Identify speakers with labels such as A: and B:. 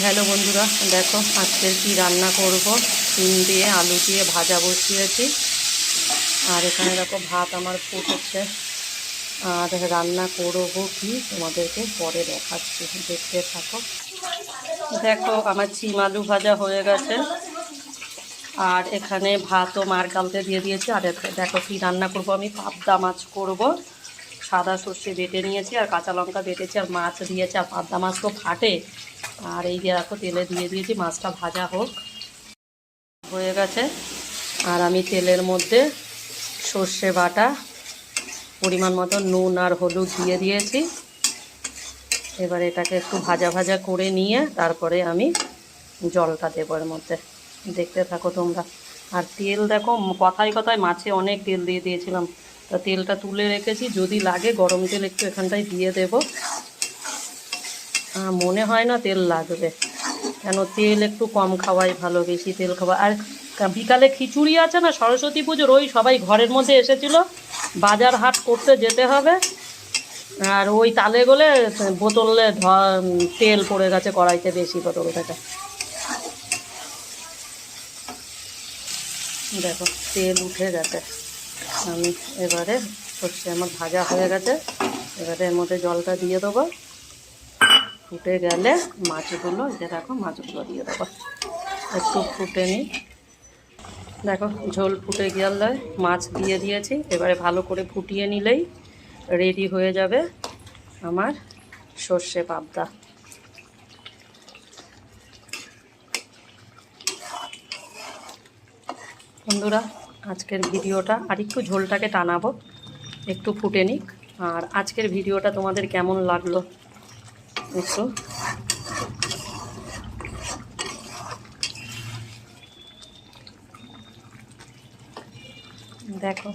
A: Hello বন্ধুরা, দেখো আজকের কি রান্না করব। শিম দিয়ে আলু দিয়ে ভাজা বসিয়েছি। আর এখানে দেখো ভাত আমার ফুটেছে। আর রান্না করবো কি তোমাদেরকে পরে দেখাচ্ছি, দেখতে থাকো। দেখো আমার শিম আলু ভাজা হয়ে গেছে। আর এখানে ভাতও মার গালতে দিয়ে দিয়েছি। আর দেখো কি রান্না করব, আমি পাবদা মাছ করব। সাদা সর্ষে বেটে নিয়েছি আর কাঁচা লঙ্কা বেটেছি আর মাছ দিয়েছি। আর পাবদা মাছ তো ফাটে। আর এই যে দেখো তেলে দিয়ে দিয়েছি, মাছটা ভাজা হোক। হয়ে গেছে। আর আমি তেলের মধ্যে সর্ষে বাটা, পরিমাণ মতো নুন আর হলুদ দিয়ে দিয়েছি। এবার এটাকে একটু ভাজা ভাজা করে নিয়ে তারপরে আমি জলটা দেবো এর মধ্যে। দেখতে থাকো তোমরা। আর তেল দেখো, কথায় কথায় মাছে অনেক তেল দিয়ে দিয়েছিলাম, তা তেলটা তুলে রেখেছি, যদি লাগে গরম তেল একটু এখানটায় দিয়ে দেব। মনে হয় না তেল লাগবে, কেন তেল একটু কম খাওয়াই ভালো, বেশি তেল খাওয়া। আর বিকালে খিচুড়ি আছে না সরস্বতী পুজোর, ওই সবাই ঘরের মধ্যে এসেছিলো, বাজার হাট করতে যেতে হবে। আর ওই তালে গলে বোতলে তেল পড়ে গেছে কড়াইতে, বেশি বোতল থেকে। দেখো তেল উঠে গেছে। আমি এবারে সর্ষে আমার ভাজা হয়ে গেছে, এবারে এর মধ্যে জলটা দিয়ে দেবো। ফুটে গেলে মাছগুলো, যে দেখো মাছগুলো দিয়ে দেবো, একটু ফুটে নিই। দেখো ঝোল ফুটে গেলে মাছ দিয়ে দিয়েছি। এবারে ভালো করে ফুটিয়ে নিলেই রেডি হয়ে যাবে আমার সর্ষে পাবদা। বন্ধুরা, আজকের ভিডিওটা আর একটু ঝোলটাকে টানাবো, একটু ফুটে নিক। আর আজকের ভিডিওটা তোমাদের কেমন লাগলো একটু দেখো।